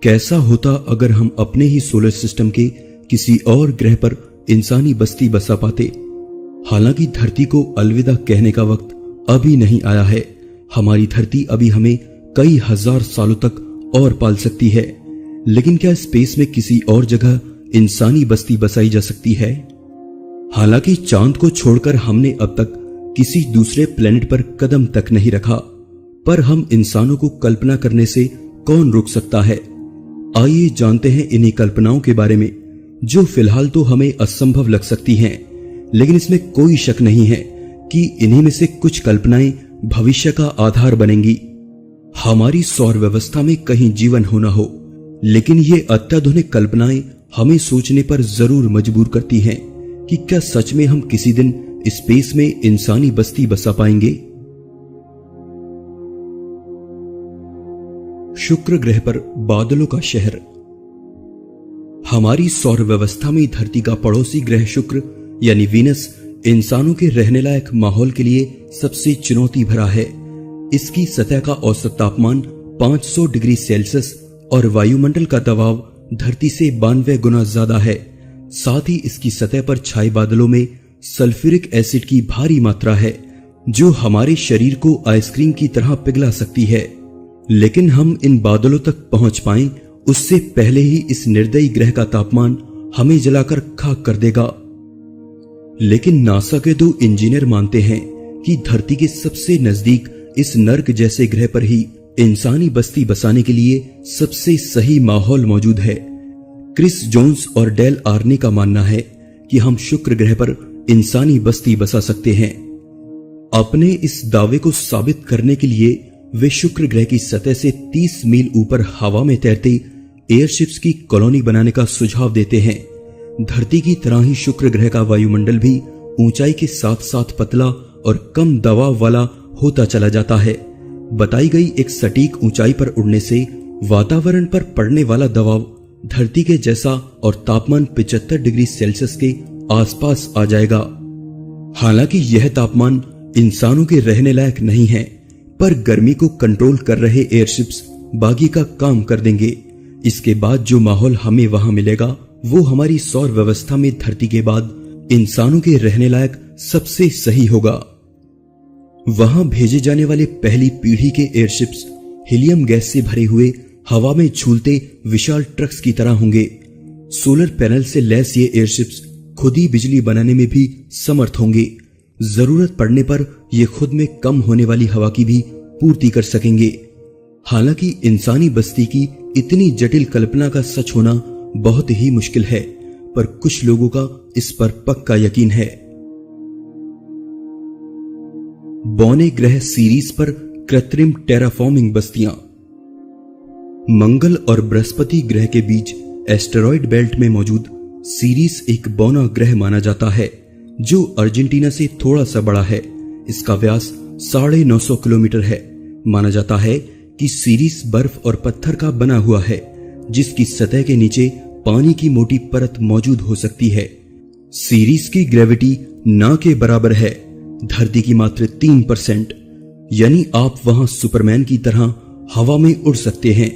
कैसा होता अगर हम अपने ही सोलर सिस्टम के किसी और ग्रह पर इंसानी बस्ती बसा पाते। हालांकि धरती को अलविदा कहने का वक्त अभी नहीं आया है। हमारी धरती अभी हमें कई हजार सालों तक और पाल सकती है, लेकिन क्या स्पेस में किसी और जगह इंसानी बस्ती बसाई जा सकती है? हालांकि चांद को छोड़कर हमने अब तक किसी दूसरे प्लेनेट पर कदम तक नहीं रखा, पर हम इंसानों को कल्पना करने से कौन रोक सकता है? आइए जानते हैं इन्हीं कल्पनाओं के बारे में, जो फिलहाल तो हमें असंभव लग सकती हैं, लेकिन इसमें कोई शक नहीं है कि इन्हीं में से कुछ कल्पनाएं भविष्य का आधार बनेंगी। हमारी सौर व्यवस्था में कहीं जीवन होना हो, लेकिन ये अत्याधुनिक कल्पनाएं हमें सोचने पर जरूर मजबूर करती हैं कि क्या सच में हम किसी दिन स्पेस में इंसानी बस्ती बसा पाएंगे। शुक्र ग्रह पर बादलों का शहर। हमारी सौर व्यवस्था में धरती का पड़ोसी ग्रह शुक्र यानी वीनस इंसानों के रहने लायक माहौल के लिए सबसे चुनौती भरा है। इसकी सतह का औसत तापमान 500 डिग्री सेल्सियस और वायुमंडल का दबाव धरती से 92 गुना ज्यादा है। साथ ही इसकी सतह पर छाए बादलों में सल्फ्यूरिक एसिड की भारी मात्रा है, जो हमारे शरीर को आइसक्रीम की तरह पिघला सकती है। लेकिन हम इन बादलों तक पहुंच पाएं उससे पहले ही इस निर्दयी ग्रह का तापमान हमें जलाकर खाक कर देगा। लेकिन नासा के 2 इंजीनियर मानते हैं कि धरती के सबसे नजदीक इस नर्क जैसे ग्रह पर ही इंसानी बस्ती बसाने के लिए सबसे सही माहौल मौजूद है। क्रिस जोन्स और डेल आर्नी का मानना है कि हम शुक्र ग्रह पर इंसानी बस्ती बसा सकते हैं। अपने इस दावे को साबित करने के लिए वे शुक्र ग्रह की सतह से 30 मील ऊपर हवा में तैरते एयरशिप्स की कॉलोनी बनाने का सुझाव देते हैं। धरती की तरह ही शुक्र ग्रह का वायुमंडल भी ऊंचाई के साथ साथ पतला और कम दबाव वाला होता चला जाता है। बताई गई एक सटीक ऊंचाई पर उड़ने से वातावरण पर पड़ने वाला दबाव धरती के जैसा और तापमान 75 डिग्री सेल्सियस के आसपास आ जाएगा। हालांकि यह तापमान इंसानों के रहने लायक नहीं है, पर गर्मी को कंट्रोल कर रहे एयरशिप्स बागी का काम कर देंगे। इसके बाद जो माहौल हमें वहां मिलेगा वो हमारी सौर व्यवस्था में धरती के बाद इंसानों के रहने लायक सबसे सही होगा। वहां भेजे जाने वाले पहली पीढ़ी के एयरशिप्स हीलियम गैस से भरे हुए हवा में झूलते विशाल ट्रक्स की तरह होंगे। सोलर पैनल से लैस ये एयरशिप्स खुद ही बिजली बनाने में भी समर्थ होंगे। जरूरत पड़ने पर ये खुद में कम होने वाली हवा की भी पूर्ति कर सकेंगे। हालांकि इंसानी बस्ती की इतनी जटिल कल्पना का सच होना बहुत ही मुश्किल है, पर कुछ लोगों का इस पर पक्का यकीन है। बौने ग्रह सीरीज पर कृत्रिम टेराफॉर्मिंग बस्तियां। मंगल और बृहस्पति ग्रह के बीच एस्टेरॉयड बेल्ट में मौजूद सीरीज एक बौना ग्रह माना जाता है, जो अर्जेंटीना से थोड़ा सा बड़ा है। इसका व्यास 950 किलोमीटर है। माना जाता है कि सीरीज बर्फ और पत्थर का बना हुआ है, जिसकी सतह के नीचे पानी की मोटी परत मौजूद हो सकती है। सीरीज की ग्रेविटी ना के बराबर है, धरती की मात्र 3%, यानी आप वहां सुपरमैन की तरह हवा में उड़ सकते हैं।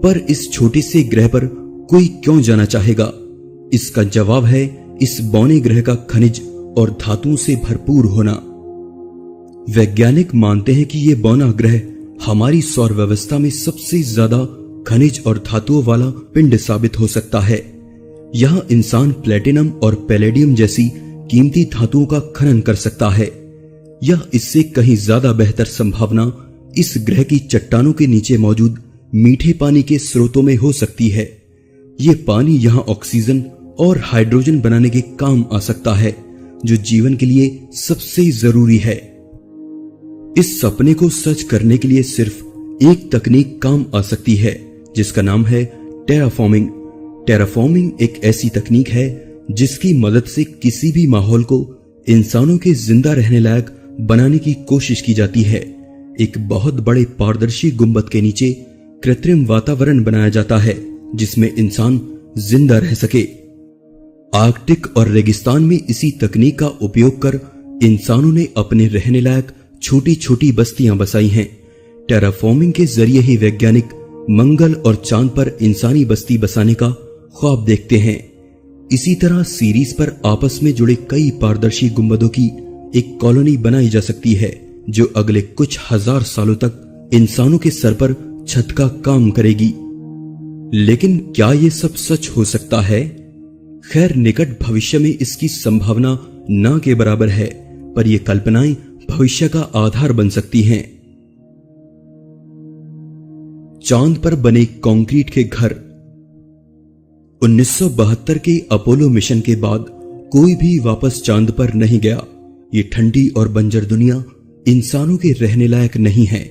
पर इस छोटे से ग्रह पर कोई क्यों जाना चाहेगा? इसका जवाब है इस बौने ग्रह का खनिज और धातुओं से भरपूर होना। वैज्ञानिक मानते हैं कि यह बौना ग्रह हमारी सौर व्यवस्था में सबसे ज्यादा खनिज और धातुओं वाला पिंड साबित हो सकता है। यहां इंसान प्लेटिनम और पैलेडियम जैसी कीमती धातुओं का खनन कर सकता है। यह इससे कहीं ज्यादा बेहतर संभावना इस ग्रह की चट्टानों के नीचे मौजूद मीठे पानी के स्रोतों में हो सकती है। यह पानी यहां ऑक्सीजन और हाइड्रोजन बनाने के काम आ सकता है, जो जीवन के लिए सबसे जरूरी है। इस सपने को सच करने के लिए सिर्फ एक तकनीक काम आ सकती है, जिसका नाम है टेराफॉर्मिंग। टेराफॉर्मिंग एक ऐसी तकनीक है जिसकी मदद से किसी भी माहौल को इंसानों के जिंदा रहने लायक बनाने की कोशिश की जाती है। एक बहुत बड़े पारदर्शी गुंबद के नीचे कृत्रिम वातावरण बनाया जाता है, जिसमें इंसान जिंदा रह सके। आर्कटिक और रेगिस्तान में इसी तकनीक का उपयोग कर इंसानों ने अपने रहने लायक छोटी छोटी बस्तियां बसाई हैं। टेराफॉर्मिंग के जरिए ही वैज्ञानिक मंगल और चांद पर इंसानी बस्ती बसाने का ख्वाब देखते हैं। इसी तरह सीरीज पर आपस में जुड़े कई पारदर्शी गुंबदों की एक कॉलोनी बनाई जा सकती है जो अगले कुछ हजार सालों तक इंसानों के सर पर छत का काम करेगी। लेकिन क्या ये सब सच हो सकता है? खैर, निकट भविष्य में इसकी संभावना ना के बराबर है, पर ये कल्पनाएं भविष्य का आधार बन सकती हैं। चांद पर बने कंक्रीट के घर। 1972 के अपोलो मिशन के बाद कोई भी वापस चांद पर नहीं गया। ये ठंडी और बंजर दुनिया इंसानों के रहने लायक नहीं है,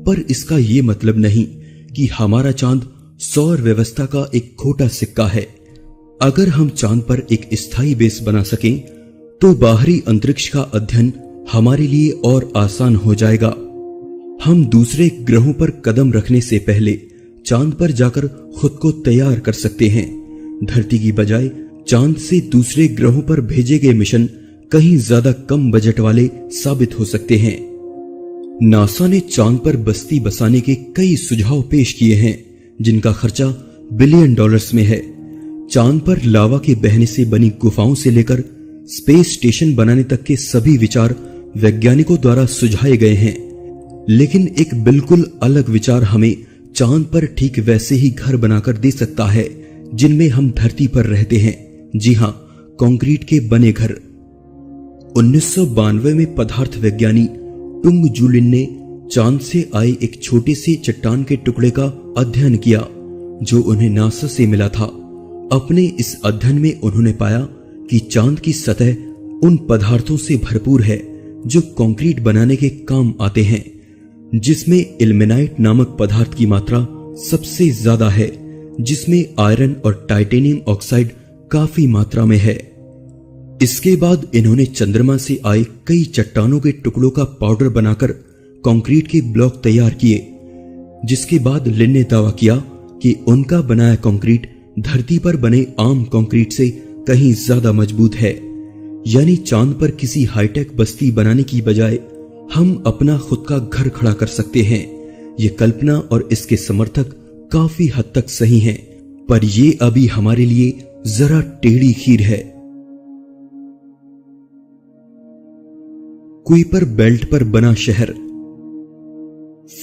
पर इसका ये मतलब नहीं कि हमारा चांद सौर व्यवस्था का एक खोटा सिक्का है। अगर हम चांद पर एक स्थायी बेस बना सकें तो बाहरी अंतरिक्ष का अध्ययन हमारे लिए और आसान हो जाएगा। हम दूसरे ग्रहों पर कदम रखने से पहले चांद पर जाकर खुद को तैयार कर सकते हैं। धरती की बजाय चांद से दूसरे ग्रहों पर भेजे गए मिशन कहीं ज्यादा कम बजट वाले साबित हो सकते हैं। नासा ने चांद पर बस्ती बसाने के कई सुझाव पेश किए हैं जिनका खर्चा $बिलियन में है। चांद पर लावा के बहने से बनी गुफाओं से लेकर स्पेस स्टेशन बनाने तक के सभी विचार वैज्ञानिकों द्वारा सुझाए गए हैं। लेकिन एक बिल्कुल अलग विचार हमें चांद पर ठीक वैसे ही घर बनाकर दे सकता है जिनमें हम धरती पर रहते हैं। जी हां, कंक्रीट के बने घर। 1992 में पदार्थ विज्ञानी टुंग जुलिन ने चांद से आए एक छोटे से चट्टान के टुकड़े का अध्ययन किया जो उन्हें नासा से मिला था। अपने इस अध्ययन में उन्होंने पाया कि चांद की सतह उन पदार्थों से भरपूर है जो कंक्रीट बनाने के काम आते हैं, जिसमें इल्मेनाइट नामक पदार्थ की मात्रा सबसे ज्यादा है, जिसमें आयरन और टाइटेनियम ऑक्साइड काफी मात्रा में है। इसके बाद इन्होंने चंद्रमा से आए कई चट्टानों के टुकड़ों का पाउडर बनाकर कंक्रीट के ब्लॉक तैयार किए, जिसके बाद लिन ने दावा किया कि उनका बनाया कंक्रीट धरती पर बने आम कंक्रीट से कहीं ज्यादा मजबूत है। यानी चांद पर किसी हाईटेक बस्ती बनाने की बजाय हम अपना खुद का घर खड़ा कर सकते हैं। ये कल्पना और इसके समर्थक काफी हद तक सही हैं, पर ये अभी हमारे लिए जरा टेढ़ी खीर है। कुइपर बेल्ट पर बना शहर।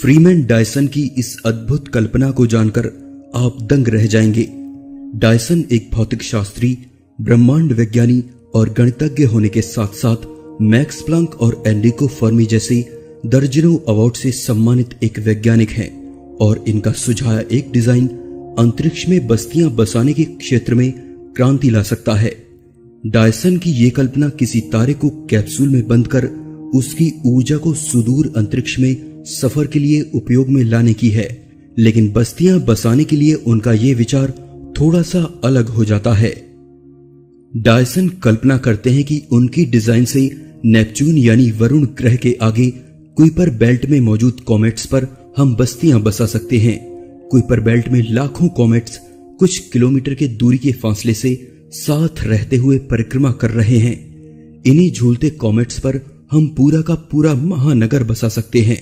फ्रीमैन डायसन की इस अद्भुत कल्पना को जानकर आप दंग रह जाएंगे। डायसन एक भौतिक शास्त्री, ब्रह्मांड वैज्ञानी और गणितज्ञ होने के साथ साथ मैक्स प्लांक और एनरिको फर्मी जैसे दर्जनों अवार्ड से सम्मानित एक वैज्ञानिक हैं और इनका सुझाया एक डिजाइन अंतरिक्ष में बस्तियां बसाने के क्षेत्र में क्रांति ला सकता है। डायसन की यह कल्पना किसी तारे को कैप्सूल में बंद कर उसकी ऊर्जा को सुदूर अंतरिक्ष में सफर के लिए उपयोग में लाने की है, लेकिन बस्तियां बसाने के लिए उनका यह विचार थोड़ा सा अलग हो जाता है। डायसन कल्पना करते हैं कि उनकी डिजाइन से नेपच्यून यानी वरुण ग्रह के आगे कुइपर बेल्ट में मौजूद कॉमेट्स पर हम बस्तियां बसा सकते हैं। कुइपर बेल्ट में लाखों कॉमेट्स कुछ किलोमीटर के दूरी के फासले से साथ रहते हुए परिक्रमा कर रहे हैं। इन्हीं झूलते कॉमेट्स पर हम पूरा का पूरा महानगर बसा सकते हैं,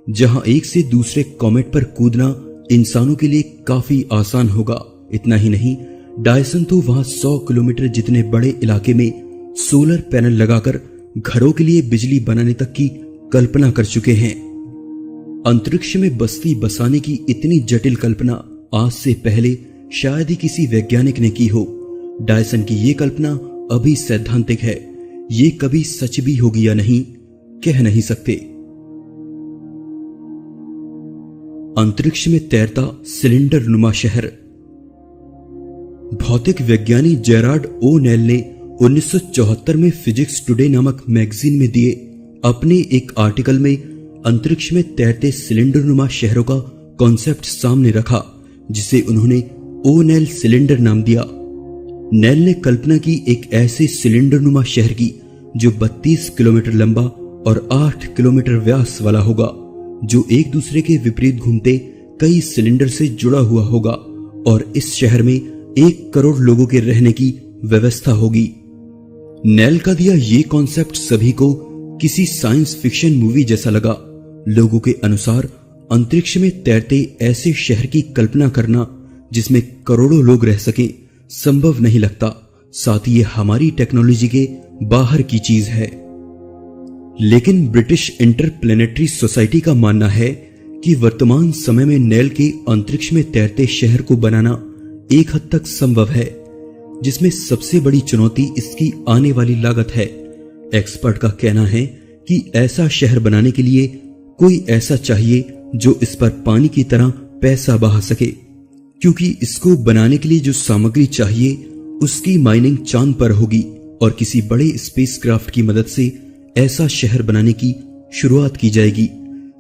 जहां एक से दूसरे कॉमेट पर कूदना इंसानों के लिए काफी आसान होगा। इतना ही नहीं, डायसन तो वहां 100 किलोमीटर जितने बड़े इलाके में सोलर पैनल लगाकर घरों के लिए बिजली बनाने तक की कल्पना कर चुके हैं। अंतरिक्ष में बस्ती बसाने की इतनी जटिल कल्पना आज से पहले शायद ही किसी वैज्ञानिक ने की हो। डायसन की यह कल्पना अभी सैद्धांतिक है, ये कभी सच भी होगी या नहीं कह नहीं सकते। अंतरिक्ष में तैरता सिलेंडर नुमा शहर। भौतिक वैज्ञानी जेरार्ड ओ नेल ने 1974 में फिजिक्स टुडे नामक मैगजीन में दिए अपने एक आर्टिकल में अंतरिक्ष में तैरते सिलेंडर नुमा शहरों का कॉन्सेप्ट सामने रखा, जिसे उन्होंने ओ नेल सिलेंडर नाम दिया। नेल ने कल्पना की एक ऐसे सिलेंडर नुमा शहर की जो 32 किलोमीटर लंबा और 8 किलोमीटर व्यास वाला होगा, जो एक दूसरे के विपरीत घूमते कई सिलेंडर से जुड़ा हुआ होगा, और इस शहर में 1 करोड़ लोगों के रहने की व्यवस्था होगी। नेल का दिया ये कॉन्सेप्ट सभी को किसी साइंस फिक्शन मूवी जैसा लगा। लोगों के अनुसार अंतरिक्ष में तैरते ऐसे शहर की कल्पना करना जिसमें करोड़ों लोग रह सके संभव नहीं लगता। साथ ही ये हमारी टेक्नोलॉजी के बाहर की चीज है। लेकिन ब्रिटिश इंटरप्लेनेटरी सोसाइटी का मानना है कि वर्तमान समय में नेल के अंतरिक्ष में तैरते शहर को बनाना एक हद तक संभव है, जिसमें सबसे बड़ी चुनौती इसकी आने वाली लागत है। एक्सपर्ट का कहना है कि ऐसा शहर बनाने के लिए कोई ऐसा चाहिए जो इस पर पानी की तरह पैसा बहा सके, क्योंकि इसको बनाने के लिए जो सामग्री चाहिए उसकी माइनिंग चांद पर होगी और किसी बड़े स्पेसक्राफ्ट की मदद से ऐसा शहर बनाने की शुरुआत की जाएगी,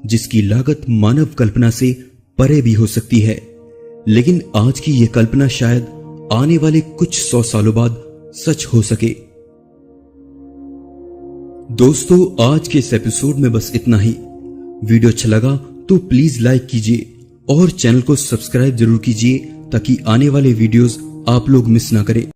जिसकी लागत मानव कल्पना से परे भी हो सकती है। लेकिन आज की यह कल्पना शायद आने वाले कुछ 100 सालों बाद सच हो सके। दोस्तों, आज के इस एपिसोड में बस इतना ही। वीडियो अच्छा लगा तो प्लीज लाइक कीजिए और चैनल को सब्सक्राइब जरूर कीजिए ताकि आने वाले वीडियोस आप लोग मिस ना करें।